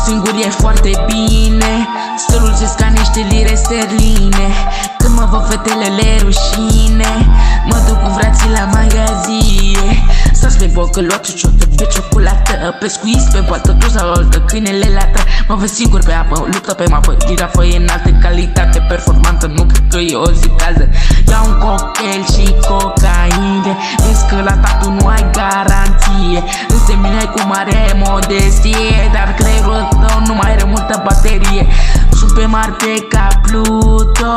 singur e foarte bine. Stolul se ca niște lire sterline. Când mă văd fetele le rușine. Mă duc cu frații la magazie. Stați pe bocă, luați o ciotă, pe ciocolată, pe squeeze, pe poaltă, tu sau altă, câinele lată. Mă văd singur pe apă, luptă pe mapă. Girafă e înaltă calitate, performantă, nu cred că e o zi caldă. Iau un cocktail și cocaine. Vezi că la tatu nu ai garanție. Însă mine ai cu mare modestie, dar creierul tău nu mai are multă baterie. Sunt pe Marte ca Pluto,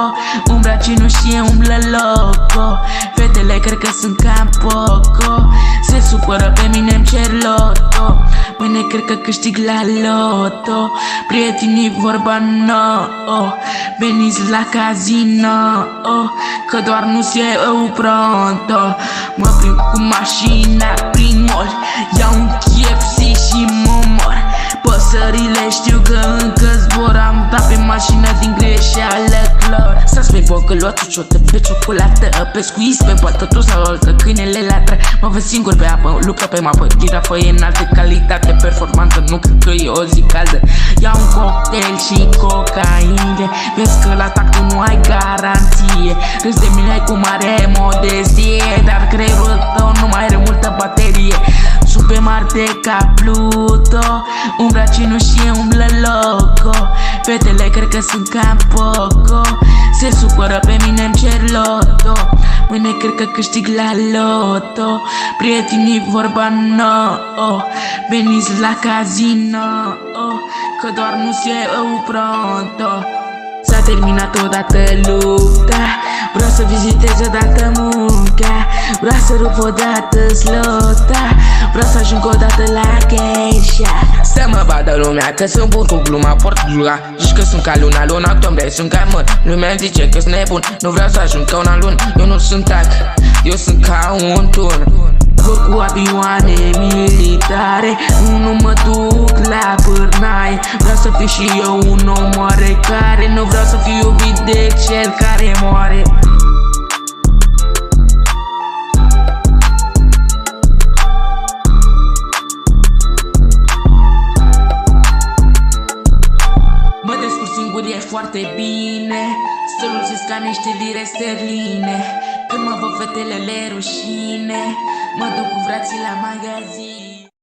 umbra cinușie umblă loco. Fetele cred că sunt cam poco, se supără pe mine, îmi cer loto. Mâine cred că câștig la loto. Prietenii vorba no, veniți la casino, că doar nu-ți e eu pronto. Mă plimb cu mașina prin mall, iau un KFC și mă mor. Păsările știu că încă zbor, am dat pe mașină din greșeală clor. Stați pe bocă, luați o ciotă, pe ciocolată, pe squeeze, pe poaltă, tu sau altă, câinele latră. Mă văd singur pe apă, luptă pe mapă. Girafă e înaltă calitate, performantă, nu cred că e o zi caldă. Iau un cocktail și cocaine. Vezi că la tactul nu ai garanție. Râzi de mine cu mare modestie, dar creierul tău nu mai are multă baterie. Sunt pe Marte ca Pluto, umbra cinușie umblă loco. Fetele cred că sunt cam poco, se supără pe mine, îmi cer loto. Mâine cred că câștig la loto. Prietenii vorba no, veniți la casino, că doar nu-ți e eu pronto. S-a terminat odată lupta, vreau să vizitez odată munca. Vreau să rup odată slota, vreau să ajung odată la geisha. Să mă vadă lumea că sunt bun cu gluma, port glura. Zici că sunt ca luna, luna octombrie sunt ca măr. Lumea zice că sunt nebun, nu vreau să ajung ca una luni. Eu nu sunt tac, eu sunt ca un turn. Vor cu avioane militare, nu mă duc la pârnaie. Vreau să fiu și eu un om oarecare, nu vreau să fiu iubit de cel care moare. Mă descurc singur, e foarte bine. Stolul se ca niște lire sterline. Când mă văd fetele le rușine. Mă duc cu frații la magazin.